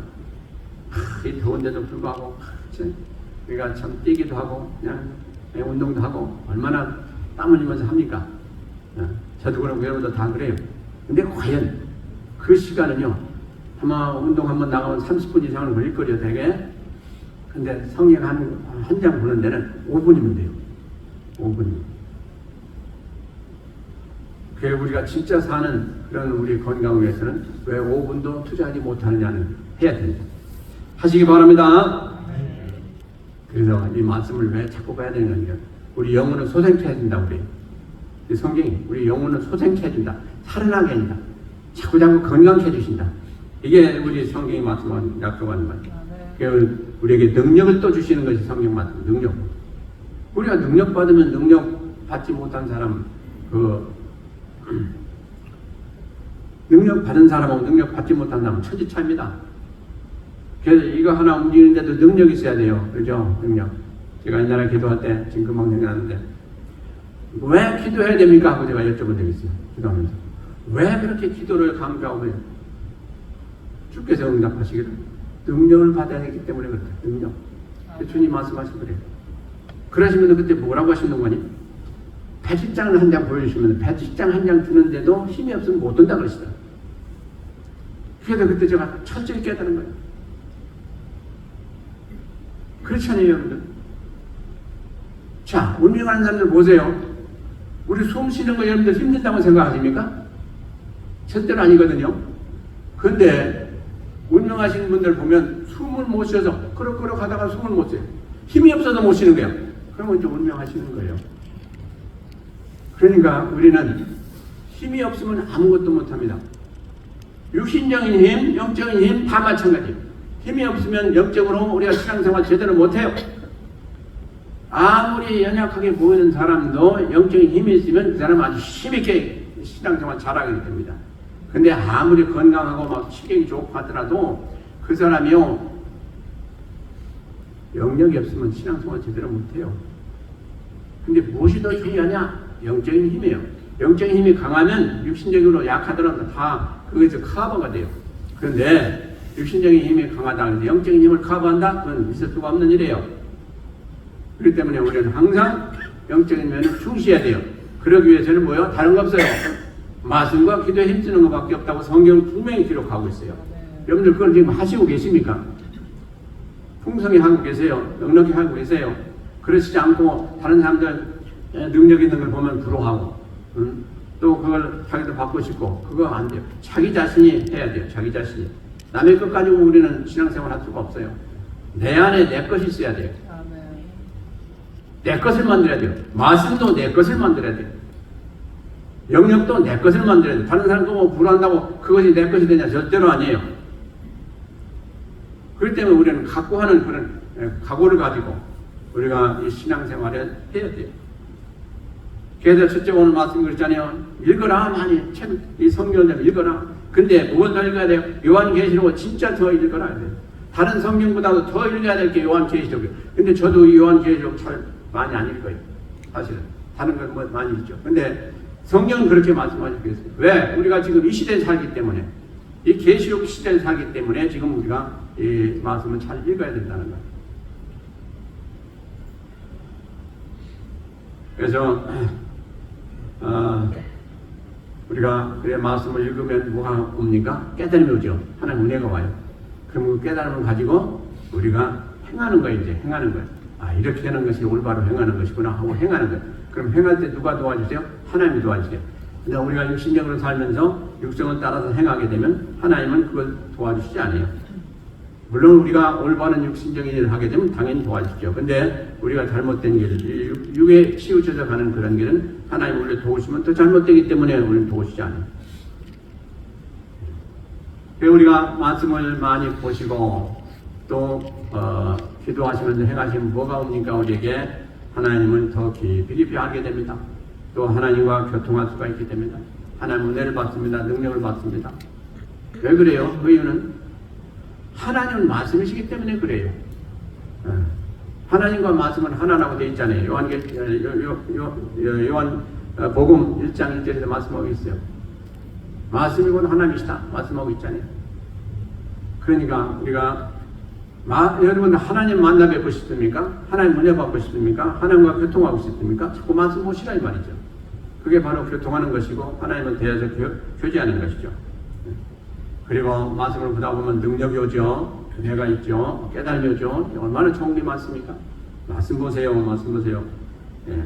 이 더운데도 불구하고 우리가 참 뛰기도 하고 그냥 운동도 하고 얼마나 땀 흘리면서 합니까? 저도 그렇고 여러분도 다 그래요. 근데 과연 그 시간은요, 아마 운동 한번 나가면 30분 이상은 걸릴 거죠, 되게. 근데 성경 한 장 보는 데는 5분이면 돼요. 5분. 그게 우리가 진짜 사는 그런 우리 건강을 위해서는 왜 5분도 투자하지 못하느냐는 해야 됩니다. 하시기 바랍니다. 그래서 이 말씀을 왜 자꾸 봐야 되는 거냐. 우리 영혼은 소생케 해준다고 그래요. 이 성경이 우리 영혼은 소생케 해준다. 살아나게 해준다. 자꾸 건강케 해주신다. 이게 우리 성경이 말씀하는 약속하는 말이에요. 우리에게 능력을 또 주시는 것이 성경 말씀. 능력. 우리가 능력 받으면 능력 받지 못한 사람, 능력 받은 사람하고 능력 받지 못한 사람은 천지차입니다. 그래서 이거 하나 움직이는데도 능력이 있어야 돼요. 그죠? 능력. 제가 옛날에 기도할 때 지금 금방 생각나는데, 왜 기도해야 됩니까? 하고 제가 여쭤본 적이 있어요. 기도하면서. 왜 그렇게 기도를 강조하고 해요? 주께서 응답하시기를 능력을 받아야 되기 때문에 그렇다. 능력. 주님 말씀하신 거래요. 그러시면 그때 뭐라고 하시는 거니? 배식장을 한 장 보여주시면 배식장 한 장 주는데도 힘이 없으면 못 든다 그러시다. 그래서 그때 제가 철저히 깨달은 거예요. 그렇지 않아요, 여러분들? 자, 운명하는 사람들 보세요. 우리 숨 쉬는 거 여러분들 힘들다고 생각하십니까? 절대로 아니거든요. 그런데 운명하시는 분들 보면 숨을 못 쉬어서 그럭그럭 하다가 숨을 못 쉬어요. 힘이 없어서 못 쉬는 거예요. 그러면 이제 운명하시는 거예요. 그러니까 우리는 힘이 없으면 아무것도 못합니다. 육신적인 힘, 영적인 힘 다 마찬가지예요. 힘이 없으면 영적으로 우리가 신앙생활 제대로 못해요. 아무리 연약하게 보이는 사람도 영적인 힘이 있으면 그 사람은 아주 힘있게 신앙생활 잘하게 됩니다. 근데 아무리 건강하고 막 치경이 좋고 하더라도 그 사람이요, 영역이 없으면 신앙생활 제대로 못해요. 근데 무엇이 더 중요하냐? 영적인 힘이에요. 영적인 힘이 강하면 육신적으로 약하더라도 다 거기서 커버가 돼요. 그런데 육신적인 힘이 강하다 하는데 영적인 힘을 커버한다? 그건 있을 수가 없는 일이에요. 그렇기 때문에 우리는 항상 영적인 면을 충실해야 돼요. 그러기 위해서는 뭐예요? 다른 거 없어요. 말씀과 기도에 힘쓰는 것밖에 없다고 성경은 분명히 기록하고 있어요. 여러분들 그걸 지금 하시고 계십니까? 풍성히 하고 계세요. 넉넉히 하고 계세요. 그러시지 않고 다른 사람들 능력 있는 걸 보면 부러워하고, 또 그걸 자기도 받고 싶고, 그거 안 돼요. 자기 자신이 해야 돼요. 자기 자신이. 남의 것 가지고 우리는 신앙생활 할 수가 없어요. 내 안에 내 것이 있어야 돼요. 내 것을 만들어야 돼요. 말씀도 내 것을 만들어야 돼요. 영역도 내 것을 만들어야 돼요. 다른 사람도 뭐 불안한다고 그것이 내 것이 되냐? 절대로 아니에요. 그렇기 때문에 우리는 갖고 하는 그런 각오를 가지고 우리가 이 신앙생활을 해야 돼요. 그래서 첫째 오늘 말씀 그랬잖아요. 읽어라 많이 책, 이 성경을 좀 읽어라. 근데 뭘 더 읽어야 돼요? 요한계시록 진짜 더 읽어라 돼요. 다른 성경보다도 더 읽어야 될 게 요한계시록이에요. 근데 저도 이 요한계시록 잘 많이 안 읽어요. 사실은 다른 건 뭐 많이 읽죠. 근데 성경은 그렇게 말씀하시고 있어요. 왜? 우리가 지금 이 시대에 살기 때문에, 이 계시록 시대에 살기 때문에 지금 우리가 이 말씀을 잘 읽어야 된다는 거예요. 그래서 우리가 그래 말씀을 읽으면 뭐가 옵니까? 깨달음이 오죠. 하나님 은혜가 와요. 그럼 그 깨달음을 가지고 우리가 행하는 거예요. 이제 행하는 거예요. 아, 이렇게 하는 것이 올바로 행하는 것이구나 하고 행하는 거예요. 그럼 행할 때 누가 도와주세요? 하나님이 도와주세요. 근데 우리가 육신적으로 살면서 육성을 따라서 행하게 되면 하나님은 그걸 도와주시지 않아요. 물론 우리가 올바른 육신적인 일을 하게 되면 당연히 도와주죠. 근데 우리가 잘못된 길, 육에 치우쳐서 가는 그런 길은 하나님 우리를 도우시면 또 잘못되기 때문에 우리는 도우시지 않아요. 우리가 말씀을 많이 보시고 또 기도하시면서 행하시면 뭐가 옵니까? 우리에게 하나님을 더 깊이 알게 됩니다. 또 하나님과 교통할 수가 있게 됩니다. 하나님 은혜를 받습니다. 능력을 받습니다. 왜 그래요? 그 이유는 하나님은 말씀이시기 때문에 그래요. 하나님과 말씀은 하나라고 되어 있잖아요. 요한 복음 1장 1절에서 말씀하고 있어요. 말씀이고 하나님이시다 말씀하고 있잖아요. 그러니까 우리가 여러분 하나님 만나 뵙고 싶습니까? 하나님 은혜 받고 싶습니까? 하나님과 교통하고 싶습니까? 자꾸 말씀 보시라 이 말이죠. 그게 바로 교통하는 것이고 하나님을 대해서 교제하는 것이죠. 그리고 말씀을 보다 보면 능력이 오죠. 은혜가 있죠. 깨달음이 오죠. 얼마나 좋은 게 많습니까? 말씀 보세요. 말씀 보세요. 예.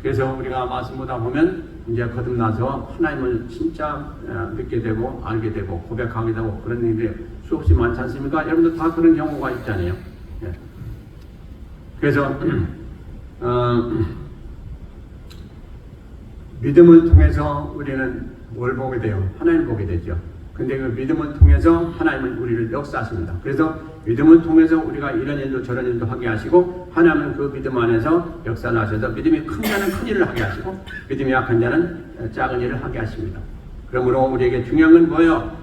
그래서 우리가 말씀 보다 보면 이제 거듭나서 하나님을 진짜 믿게 되고 알게 되고 고백하게 되고 그런 일이 수없이 많지 않습니까? 여러분들 다 그런 경우가 있잖아요. 예. 그래서 믿음을 통해서 우리는 뭘 보게 돼요? 하나님을 보게 되죠. 근데 그 믿음을 통해서 하나님은 우리를 역사하십니다. 그래서 믿음을 통해서 우리가 이런 일도 저런 일도 하게 하시고 하나님은 그 믿음 안에서 역사를 하셔서 믿음이 큰 자는 큰 일을 하게 하시고 믿음이 약한 자는 작은 일을 하게 하십니다. 그러므로 우리에게 중요한 건 뭐예요?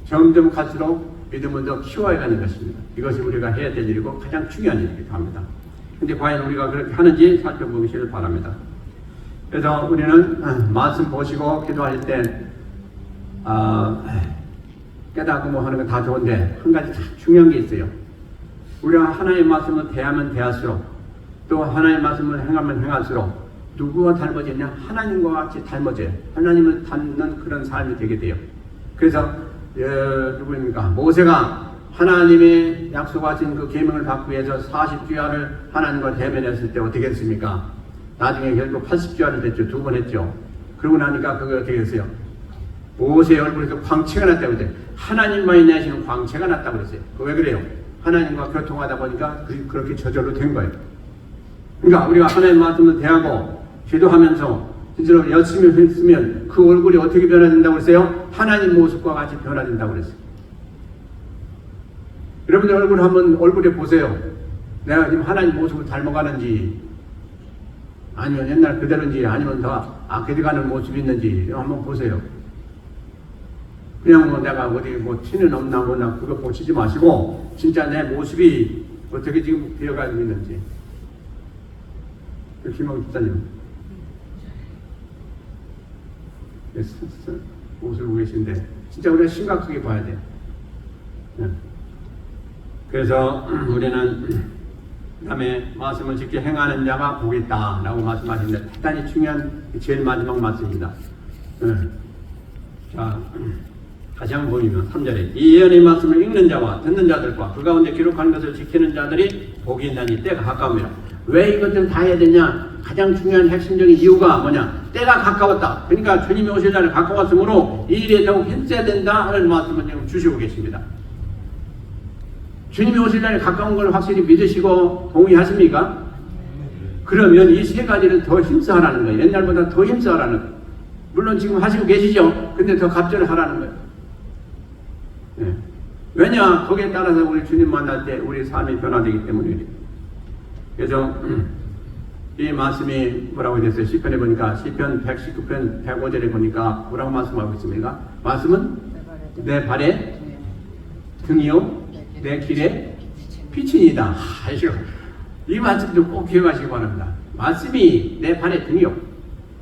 점점 갈수록 믿음을 더 키워야 하는 것입니다. 이것이 우리가 해야 될 일이고 가장 중요한 일이기도 합니다. 근데 과연 우리가 그렇게 하는지 살펴보시길 바랍니다. 그래서 우리는 말씀 보시고 기도할 때 깨닫고 뭐 하는 건 다 좋은데 한 가지 중요한 게 있어요. 우리가 하나님의 말씀을 대하면 대할수록 또 하나님의 말씀을 행하면 행할수록 누구와 닮아지냐? 하나님과 같이 닮아져요. 하나님을 닮는 그런 삶이 되게 돼요. 그래서 누구입니까? 모세가 하나님의 약속하신 그 계명을 받기 위해서 40주야를 하나님과 대면했을 때 어떻게 했습니까? 나중에 결국 80주야를 됐죠. 2번 했죠. 그러고 나니까 그게 어떻게 됐어요? 모세의 얼굴에서 광채가 났다고 그랬어요. 하나님만이 내시는 광채가 났다고 그랬어요. 왜 그래요? 하나님과 교통하다 보니까 그렇게 저절로 된 거예요. 그러니까 우리가 하나님 말씀을 대하고 기도하면서 진짜로 열심히 했으면 그 얼굴이 어떻게 변화된다고 그랬어요? 하나님 모습과 같이 변화된다고 그랬어요. 여러분들 얼굴에 보세요. 내가 지금 하나님 모습을 닮아가는지 아니면 옛날 그대로인지 아니면 더 악해져가는 모습이 있는지 한번 보세요. 그냥 뭐 내가 어디 뭐 티는 없나 뭐나 그거 보시지 마시고 진짜 내 모습이 어떻게 지금 되어가지고 있는지. 김학우 집사님 옷을 보고 계신데 진짜 우리가 심각하게 봐야 돼요. 그래서 우리는 그다음에 말씀을 지켜 행하는 자가 복이 있다 라고 말씀하시는데 대단히 중요한 제일 마지막 말씀입니다. 자, 다시 한번 보이면 3절에 이 예언의 말씀을 읽는 자와 듣는 자들과 그 가운데 기록하는 것을 지키는 자들이 복이 있나니 때가 가까움이라. 왜 이것들 다 해야 되냐? 가장 중요한 핵심적인 이유가 뭐냐? 때가 가까웠다. 그러니까 주님이 오실 날이 가까웠으므로 이 일에 더욱 힘써야 된다 하는 말씀을 지금 주시고 계십니다. 주님이 오실 날이 가까운 걸 확실히 믿으시고 동의하십니까? 그러면 이 세 가지를 더 힘써 하라는 거예요. 옛날보다 더 힘써 하라는 거예요. 물론 지금 하시고 계시죠? 근데 더 갑절을 하라는 거예요. 네. 왜냐? 거기에 따라서 우리 주님 만날 때 우리 삶이 변화되기 때문이에요. 그래서 이 말씀이 뭐라고 됐어요? 시편에 보니까 시편 119편 105절에 보니까 뭐라고 말씀하고 있습니까? 말씀은 내 발에 등이요 내 길에 빛이니이다. 이 말씀도 꼭 기억하시기 바랍니다. 말씀이 내 발에 등이요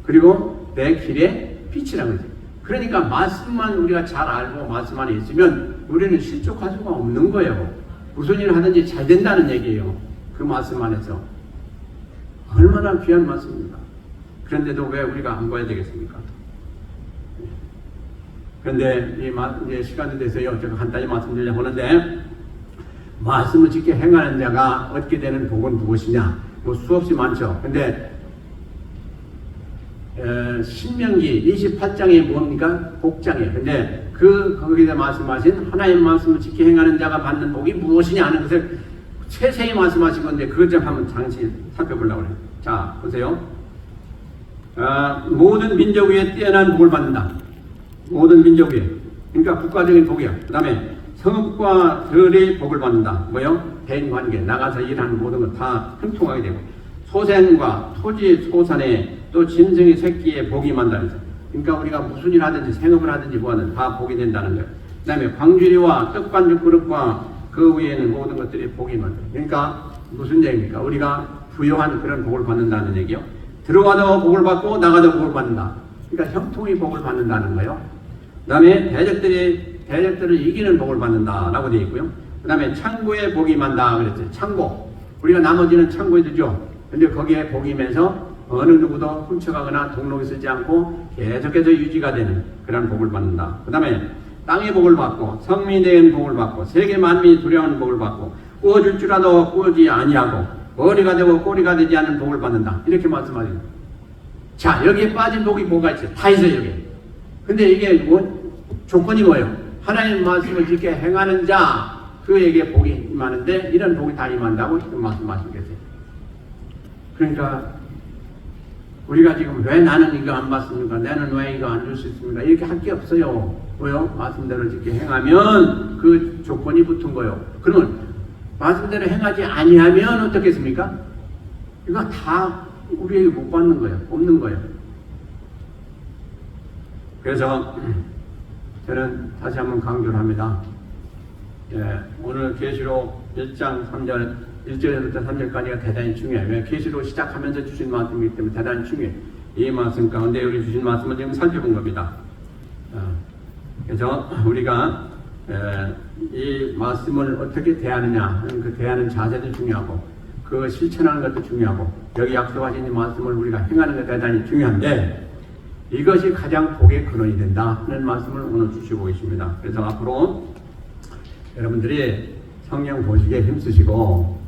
그리고 내 길에 빛이라고 했어요. 그러니까 말씀만 우리가 잘 알고 말씀 안에 있으면 우리는 실족할 수가 없는 거예요. 무슨 일을 하든지 잘 된다는 얘기예요. 그 말씀 안에서. 얼마나 귀한 말씀입니까? 그런데도 왜 우리가 안 봐야 되겠습니까? 그런데 이제 시간이 돼서요. 제가 간단히 말씀드리려고 하는데 말씀을 지켜 행하는 자가 얻게 되는 복은 무엇이냐? 뭐 수없이 많죠. 근데 신명기 28장이 뭡니까? 복장이에요. 근데 거기서 말씀하신 하나님의 말씀을 지켜 행하는 자가 받는 복이 무엇이냐 하는 것을 세세히 말씀하신 건데 그것 좀 한번 잠시 살펴보려고 해요. 자, 보세요. 모든 민족 위에 뛰어난 복을 받는다. 모든 민족 위에. 그러니까 국가적인 복이야. 그 다음에 성읍과 들의 복을 받는다. 뭐요? 대인관계, 나가서 일하는 모든 것 다 형통하게 되고, 소생과 토지 소산에 또 짐승의 새끼에 복이 만다는 거죠. 그러니까 우리가 무슨 일 하든지 생업을 하든지 뭐하든 다 복이 된다는 거예요. 그 다음에 광주리와 떡반죽 그릇과 그 위에는 모든 것들이 복이 만다. 그러니까 무슨 얘기입니까? 우리가 부유한 그런 복을 받는다는 얘기요. 들어가도 복을 받고 나가도 복을 받는다. 그러니까 형통이 복을 받는다는 거예요. 그 다음에 대적들을 이기는 복을 받는다라고 되어 있고요. 그 다음에 창고에 복이 만다 그랬어요. 창고. 우리가 나머지는 창고에 두죠. 근데 거기에 복이 면서 어느 누구도 훔쳐가거나 동록이 쓰지 않고 계속해서 유지가 되는 그런 복을 받는다. 그 다음에 땅의 복을 받고 성민에 대한 복을 받고 세계 만민이 두려워하는 복을 받고 꾸어줄 줄 알아도 꾸어지 아니하고 머리가 되고 꼬리가 되지 않는 복을 받는다. 이렇게 말씀하세요. 자, 여기에 빠진 복이 뭐가 있어요? 다 있어요, 여기. 근데 이게 조건이 뭐예요? 하나님 말씀을 지켜 행하는 자, 그에게 복이 임하는데 이런 복이 다 임한다고 말씀하시겠어요. 그러니까 우리가 지금 왜 나는 이거 안 받습니까? 나는 왜 이거 안 줄 수 있습니까? 이렇게 할 게 없어요. 왜요? 말씀대로 지켜 행하면 그 조건이 붙은 거예요. 그러면 말씀대로 행하지 아니하면 어떻겠습니까? 이거 다 우리에게 못 받는 거예요. 없는 거예요. 그래서 저는 다시 한번 강조를 합니다. 오늘 계시록 1장 3절 1절부터 3절까지가 대단히 중요해요. 왜? 계시록 시작하면서 주신 말씀이기 때문에 대단히 중요해요. 이 말씀 가운데 우리 주신 말씀을 지금 살펴본 겁니다. 그래서 우리가 이 말씀을 어떻게 대하느냐 하는 그 대하는 자세도 중요하고 그 실천하는 것도 중요하고 여기 약속하신 이 말씀을 우리가 행하는 것도 대단히 중요한데 이것이 가장 복의 근원이 된다 하는 말씀을 오늘 주시고 계십니다. 그래서 앞으로 여러분들이 성경 보시기에 힘쓰시고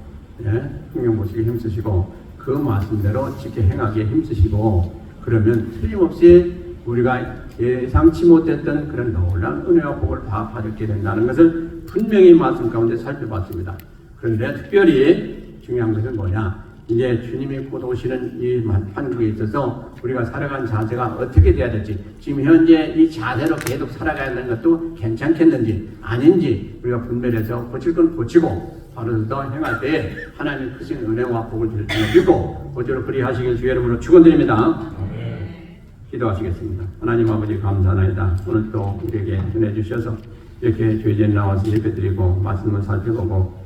성경 보시기에 힘쓰시고 그 말씀대로 지켜 행하기에 힘쓰시고 그러면 틀림없이 우리가 예상치 못했던 그런 놀라운 은혜와 복을 다 받게 된다는 것을 분명히 말씀 가운데 살펴봤습니다. 그런데 특별히 중요한 것은 뭐냐? 이제 주님이 곧 오시는 이 한국에 있어서 우리가 살아가는 자세가 어떻게 돼야 될지 지금 현재 이 자세로 계속 살아가야 하는 것도 괜찮겠는지 아닌지 우리가 분별해서 고칠 건 고치고 바로 더 행할 때 하나님의 크신 은혜와 복을 드릴 줄 믿고 고대로 그리하시길 주의 이름으로 축원드립니다. 기도하시겠습니다. 하나님 아버지 감사합니다. 오늘 또 우리에게 전해 주셔서 이렇게 주의 전에 나와서 예배드리고 말씀을 살펴보고